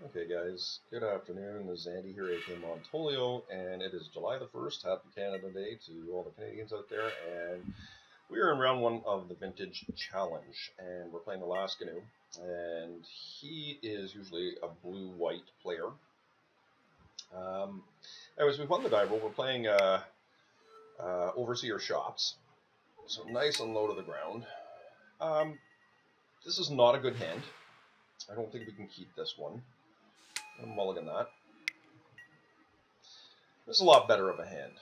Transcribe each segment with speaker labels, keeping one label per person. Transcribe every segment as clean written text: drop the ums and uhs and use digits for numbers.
Speaker 1: Okay guys, good afternoon. This is Andy here, aka Montolio, and it is July the 1st. Happy Canada Day to all the Canadians out there, and we are in round one of the Vintage Challenge, and we're playing the lastgnu, and he is usually a blue-white player. Anyways, we won the die roll. We're playing Overseer Shops, so nice and low to the ground. This is not a good hand. I don't think we can keep this one. I'm gonna mulligan that. This is a lot better of a hand.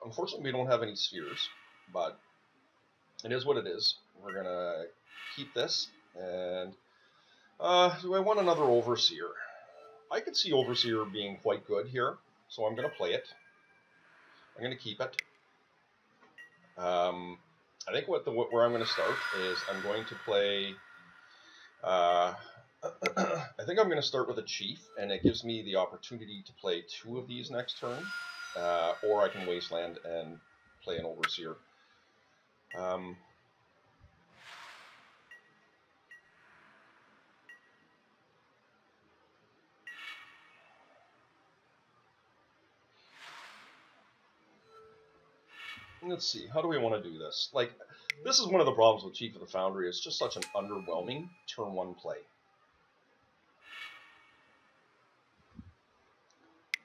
Speaker 1: Unfortunately, we don't have any spheres, but it is what it is. We're going to keep this, and do I want another Overseer? I could see Overseer being quite good here, so I'm going to play it. I'm going to keep it. I think where I'm going to start is I'm going to play... I think I'm going to start with a chief, and it gives me the opportunity to play two of these next turn, or I can wasteland and play an Overseer. Let's see, how do we want to do this? Like, this is one of the problems with Chief of the Foundry. It's just such an underwhelming turn one play.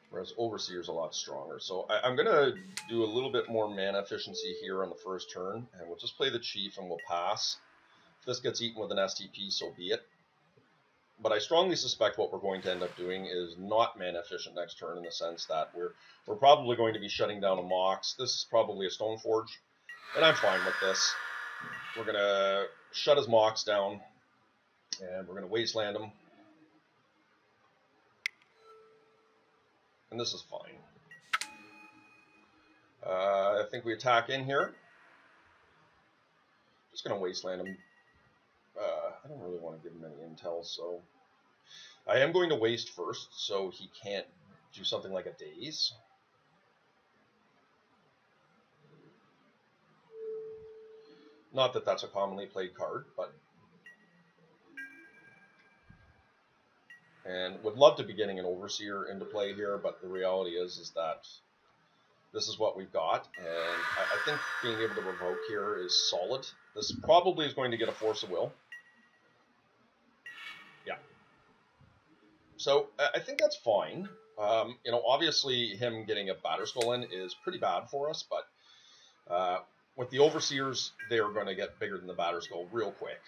Speaker 1: Whereas Overseer's a lot stronger. So I'm going to do a little bit more mana efficiency here on the first turn, and we'll just play the Chief and we'll pass. If this gets eaten with an STP, so be it. But I strongly suspect what we're going to end up doing is not mana efficient next turn, in the sense that we're probably going to be shutting down a Mox. This is probably a Stoneforge, and I'm fine with this. We're going to shut his Mox down, and we're going to wasteland him. And this is fine. I think we attack in here. Just going to wasteland him. I don't really want to give him any intel, so I am going to waste first, so he can't do something like a daze. Not that that's a commonly played card, but... And would love to be getting an Overseer into play here, but the reality is that this is what we've got, and I think being able to revoke here is solid. This probably is going to get a Force of Will. Yeah. So I think that's fine. You know, obviously him getting a Batterskull in is pretty bad for us, but with the Overseers, they're going to get bigger than the Batterskull real quick.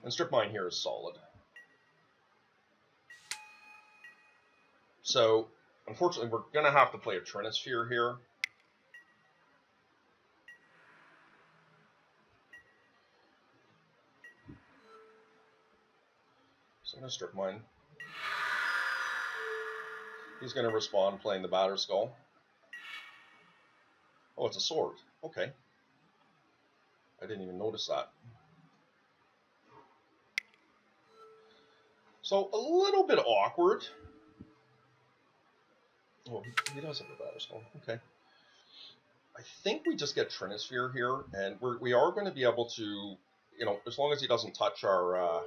Speaker 1: And Strip Mine here is solid. So, unfortunately, we're going to have to play a Trinisphere here. So I'm going to Strip Mine. He's going to respond playing the Batterskull. Oh, it's a sword. Okay. I didn't even notice that. So, a little bit awkward. Oh, he does have a Batterskull. Okay. I think we just get Trinisphere here, and we are going to be able to, you know, as long as he doesn't touch our,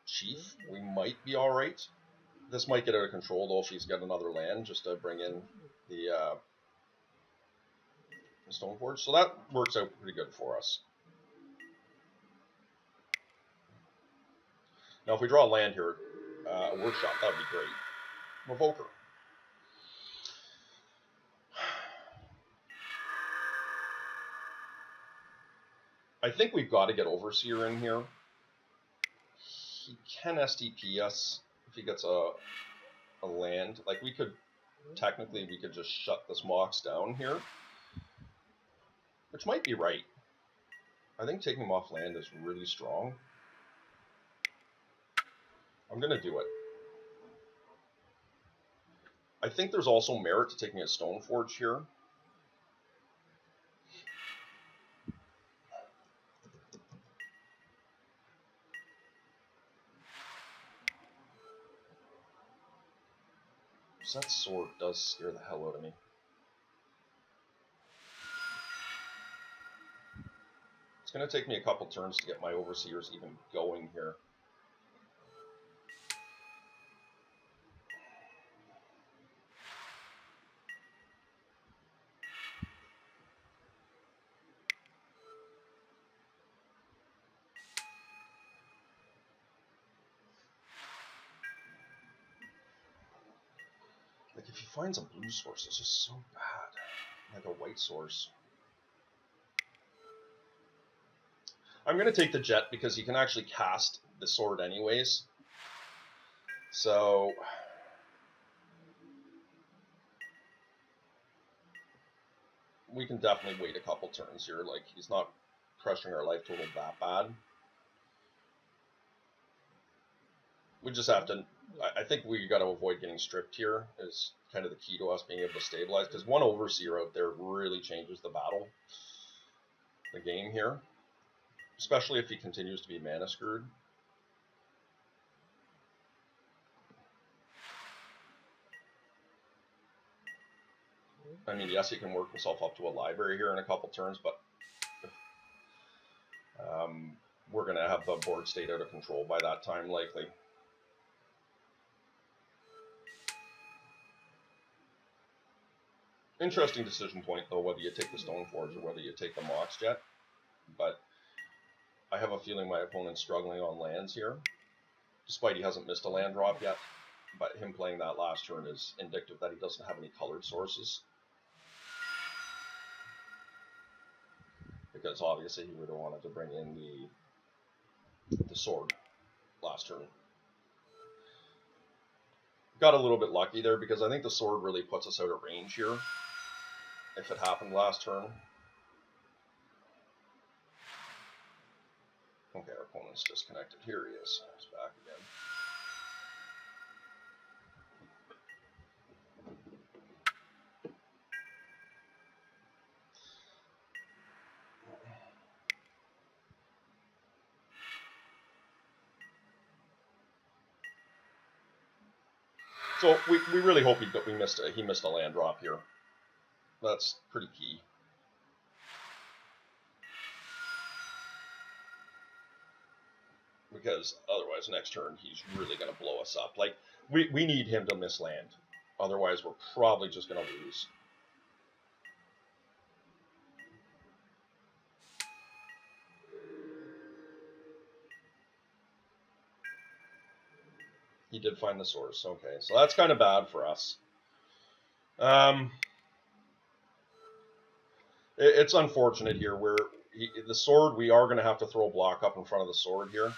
Speaker 1: Chief, we might be all right. This might get out of control though if he's got another land just to bring in the Stoneforge. So that works out pretty good for us. Now if we draw a land here, a Workshop, that would be great. Revoker. I think we've got to get Overseer in here. He can STP us if he gets a land. Like, we could, technically, we could just shut this Mox down here. Which might be right. I think taking him off land is really strong. I'm going to do it. I think there's also merit to taking a Stoneforge here. That sword does scare the hell out of me. going to take me a couple turns to get my overseers even going here. Like, if he finds a blue source, it's just so bad. Like a white source. I'm going to take the jet because you can actually cast the sword anyways. So we can definitely wait a couple turns here. Like, he's not crushing our life total that bad. We just have to, I think we got to avoid getting stripped here is kind of the key to us being able to stabilize, because one overseer out there really changes the game here, especially if he continues to be mana screwed. I mean, yes, he can work himself up to a library here in a couple turns, but we're going to have the board state out of control by that time, likely. Interesting decision point, though, whether you take the Stoneforge or whether you take the Mox Jet. But I have a feeling my opponent's struggling on lands here, despite he hasn't missed a land drop yet. But him playing that last turn is indicative that he doesn't have any colored sources. Because obviously he would have wanted to bring in the sword last turn. Got a little bit lucky there because I think the sword really puts us out of range here if it happened last turn. Okay, our opponent's disconnected. Here he is. He's back again. So we really hope he missed a land drop here. That's pretty key. Because otherwise next turn he's really going to blow us up. Like, we need him to miss land. Otherwise we're probably just going to lose. He did find the source. Okay, so that's kind of bad for us. It's unfortunate here where the sword, we are going to have to throw a block up in front of the sword here.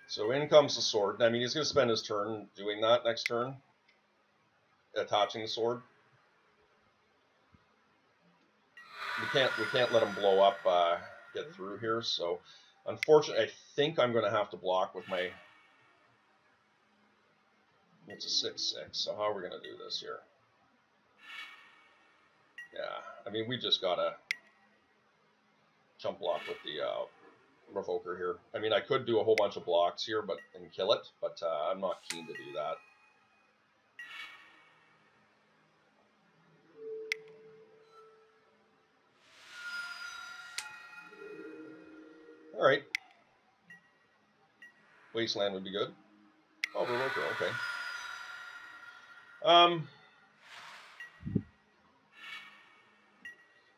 Speaker 1: So in comes the sword. I mean, he's going to spend his turn doing that next turn, attaching the sword. We can't let him blow up, get through here. So, unfortunately, I think I'm going to have to block with my. It's a 6/6. So how are we going to do this here? Yeah, I mean, we just got to jump block with the Revoker here. I mean, I could do a whole bunch of blocks here and kill it, but I'm not keen to do that. All right. Wasteland would be good. Oh, Revoker, okay.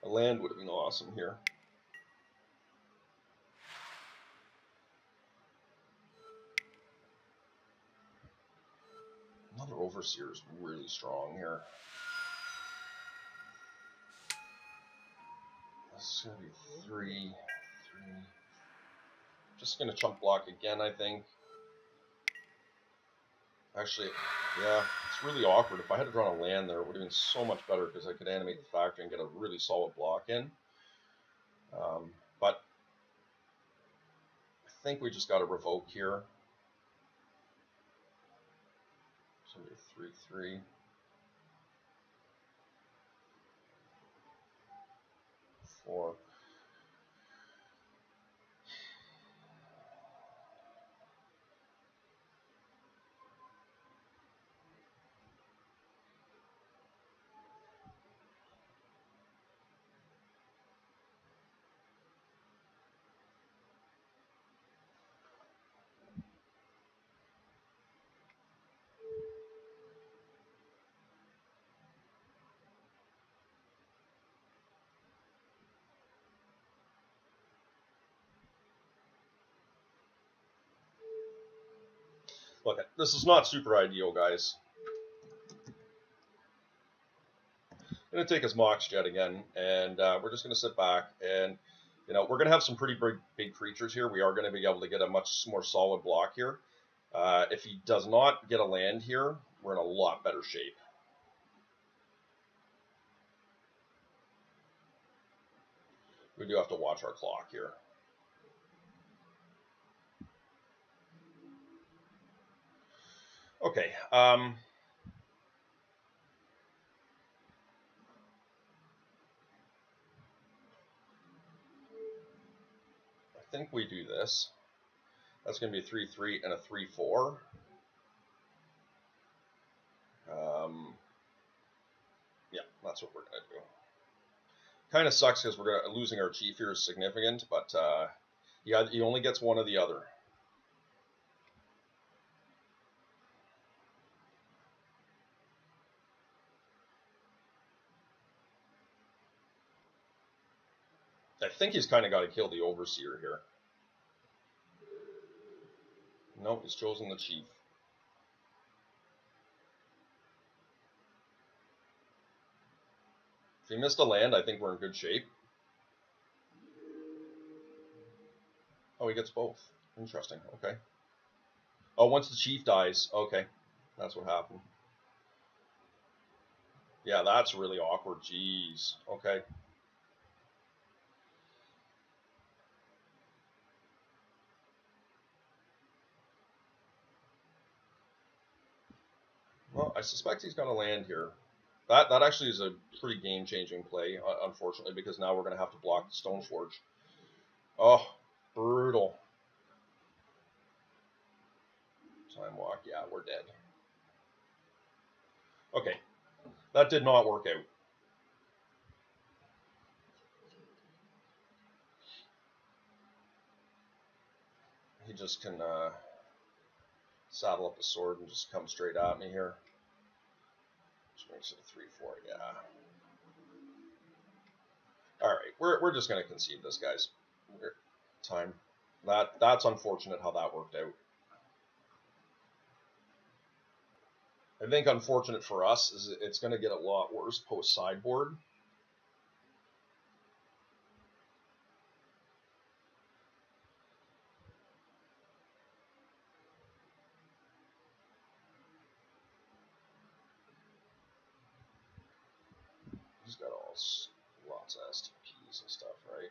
Speaker 1: A land would have been awesome here. Another Overseer is really strong here. This is going to be 3. Just going to chump block again, I think. Actually, yeah, it's really awkward. If I had drawn a land there, it would have been so much better because I could animate the factory and get a really solid block in. But I think we just got to revoke here. So 3/3. 4. Okay, this is not super ideal, guys. I'm going to take his Mox Jet again, and we're just going to sit back, and you know, we're going to have some pretty big creatures here. We are going to be able to get a much more solid block here. If he does not get a land here, we're in a lot better shape. We do have to watch our clock here. Okay. I think we do this. That's going to be a 3-3 and a 3-4. Yeah, that's what we're going to do. Kind of sucks because we're losing our chief here is significant, but yeah, he only gets one or the other. I think he's kind of got to kill the Overseer here. Nope, he's chosen the chief. If he missed a land, I think we're in good shape. Oh, he gets both. Interesting. Okay. Oh, once the chief dies. Okay. That's what happened. Yeah, that's really awkward. Jeez. Okay. Well, I suspect he's going to land here. That actually is a pretty game-changing play, unfortunately, because now we're going to have to block the Stoneforge. Oh, brutal. Time walk. Yeah, we're dead. Okay. That did not work out. He just can saddle up a sword and just come straight at me here. Which makes it a 3-4, yeah. Alright, we're just going to concede this, guys. Time. That's unfortunate how that worked out. I think unfortunate for us is it's going to get a lot worse post-sideboard. He's got lots of STPs and stuff, right?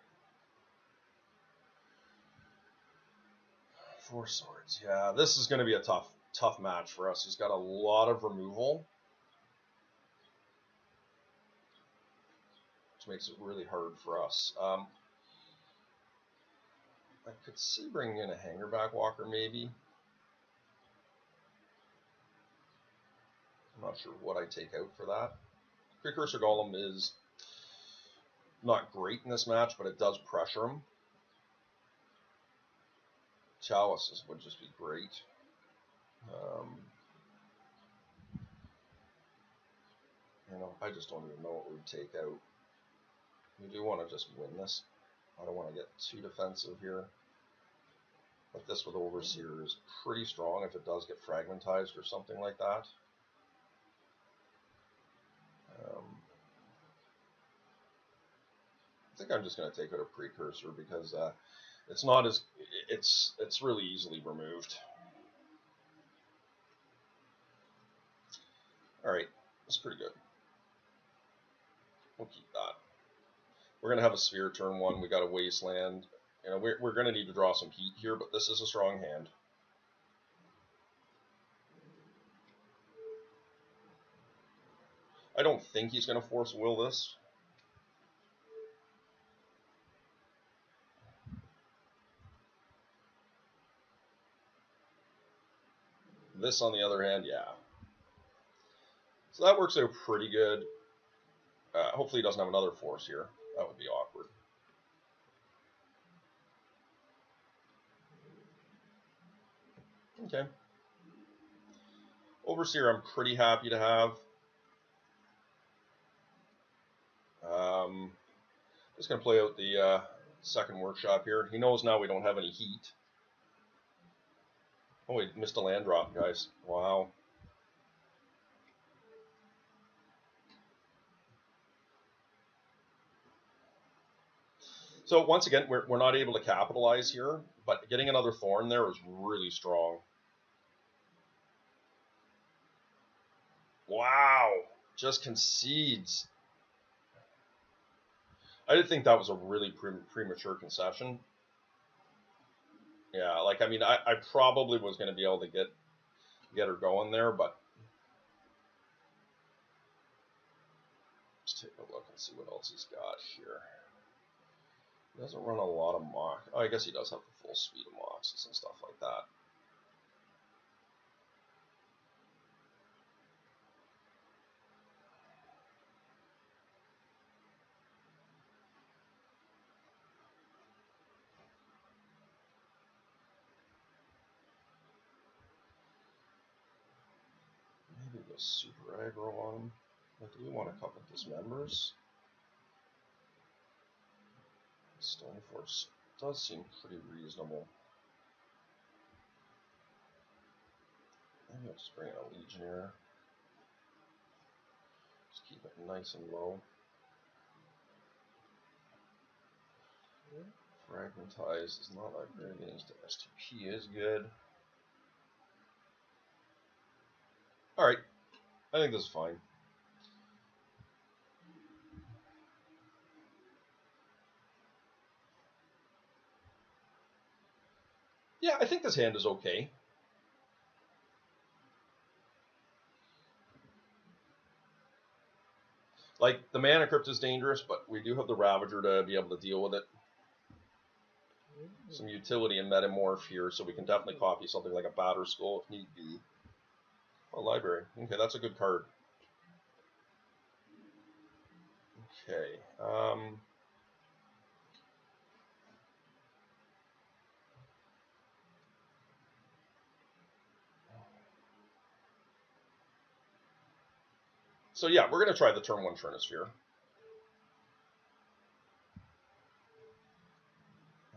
Speaker 1: 4 swords. Yeah, this is going to be a tough match for us. He's got a lot of removal, which makes it really hard for us. I could see bringing in a Hangerback Walker, maybe. I'm not sure what I take out for that. Precursor Golem is not great in this match, but it does pressure him. Chalices would just be great. You know, I just don't even know what we'd take out. We do want to just win this. I don't want to get too defensive here. But this with Overseer is pretty strong if it does get fragmentized or something like that. I think I'm just going to take out a Precursor because it's not as it's really easily removed. All right, that's pretty good. We'll keep that. We're going to have a Sphere turn 1. We got a Wasteland. You know, we're going to need to draw some heat here, but this is a strong hand. I don't think he's going to force will this. This, on the other hand, yeah. So that works out pretty good. Hopefully he doesn't have another force here. That would be awkward. Okay. Overseer I'm pretty happy to have. Just going to play out the second workshop here. He knows now we don't have any heat. Oh, he missed a land drop, guys. Wow. So once again, we're not able to capitalize here, but getting another thorn there is really strong. Wow. Just concedes. I did think that was a really premature concession. Yeah, like, I mean, I probably was going to be able to get her going there, but let's take a look and see what else he's got here. He doesn't run a lot of mock. Oh, I guess he does have the full suite of moxes and stuff like that. Maybe go super aggro on him. Like, do we want a couple dismembers? Stoneforge does seem pretty reasonable. Maybe I'll just bring in a Legionnaire. Just keep it nice and low. Fragmentize is not that great against STP is good. Alright, I think this is fine. Yeah, I think this hand is okay. Like, the Mana Crypt is dangerous, but we do have the Ravager to be able to deal with it. Some utility in Metamorph here, so we can definitely copy something like a Batter Skull if need be. Oh, Library. Okay, that's a good card. Okay. So yeah, we're going to try the turn 1 Trinisphere.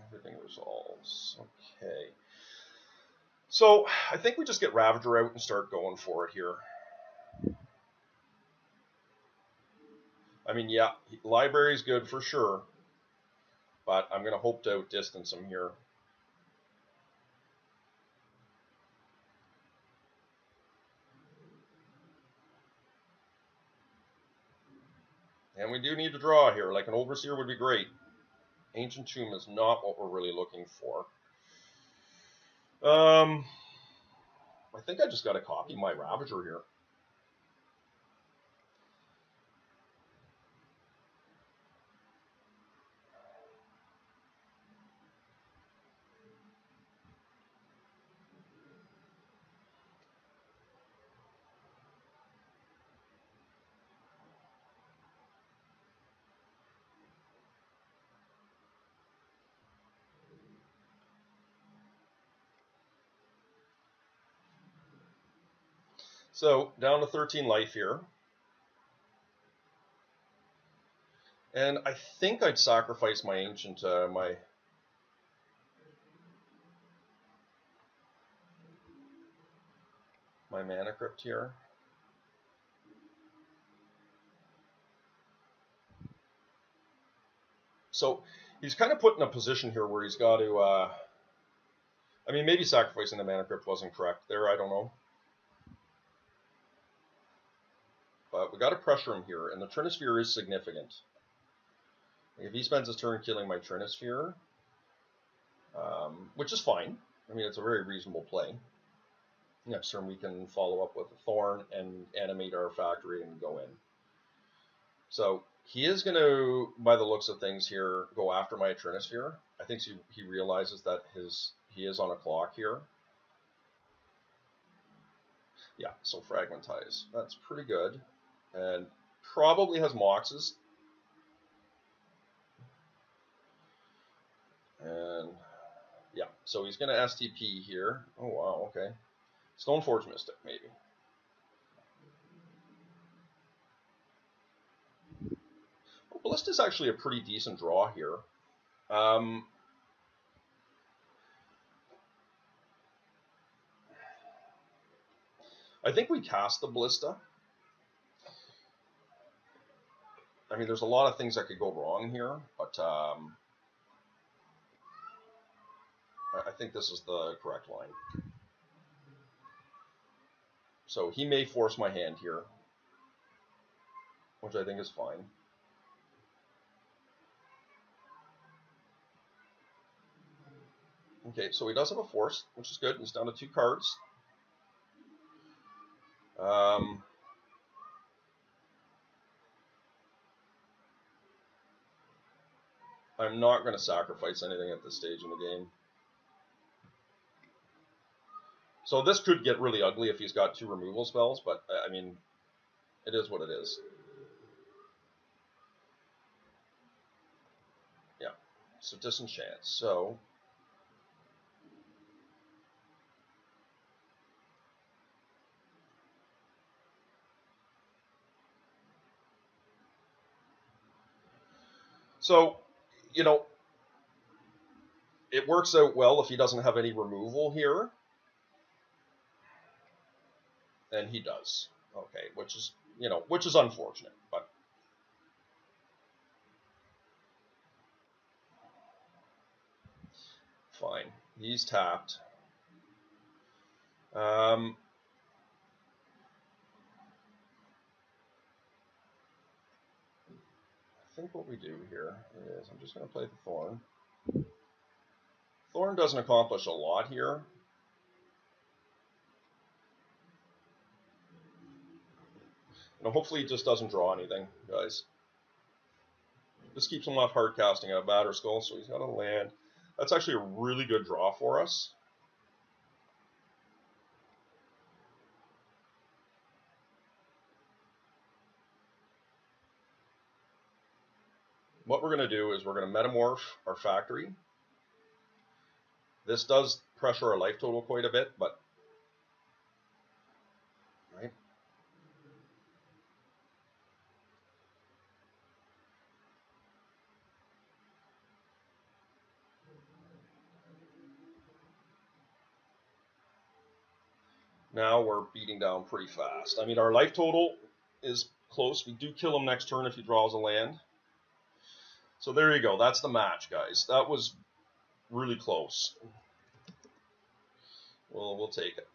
Speaker 1: Everything resolves. Okay. So I think we just get Ravager out and start going for it here. I mean, yeah, Library's good for sure, but I'm going to hope to outdistance him here. And we do need to draw here. Like, an Overseer would be great. Ancient Tomb is not what we're really looking for. I think I just got to copy my Ravager here. So, down to 13 life here. And I think I'd sacrifice my Ancient, my Mana Crypt here. So, he's kind of put in a position here where he's got to, I mean, maybe sacrificing the Mana Crypt wasn't correct there, I don't know. But we got to pressure him here, and the Trinisphere is significant. If he spends his turn killing my Trinisphere, which is fine. I mean, it's a very reasonable play. Next turn we can follow up with a Thorn and animate our factory and go in. So he is going to, by the looks of things here, go after my Trinisphere. I think he realizes that he is on a clock here. Yeah, so Fragmentize. That's pretty good. And probably has Moxes. And yeah, so he's going to STP here. Oh, wow, okay. Stoneforge Mystic, maybe. Well, Ballista is actually a pretty decent draw here. I think we cast the Ballista. I mean, there's a lot of things that could go wrong here, but I think this is the correct line. So he may force my hand here, which I think is fine. Okay, so he does have a force, which is good. He's down to 2 cards. I'm not going to sacrifice anything at this stage in the game. So this could get really ugly if he's got 2 removal spells, but I mean, it is what it is. Yeah, so disenchant. So, you know, it works out well if he doesn't have any removal here. And he does. Okay, which is, you know, which is unfortunate, but fine. He's tapped. I think what we do here is I'm just going to play the Thorn. Thorn doesn't accomplish a lot here. You know, hopefully he just doesn't draw anything, guys. This keeps him off hard casting a Batterskull, so he's got a land. That's actually a really good draw for us. What we're going to do is we're going to metamorph our factory. This does pressure our life total quite a bit, but right. Now we're beating down pretty fast. I mean, our life total is close. We do kill him next turn if he draws a land. So there you go. That's the match, guys. That was really close. We'll take it.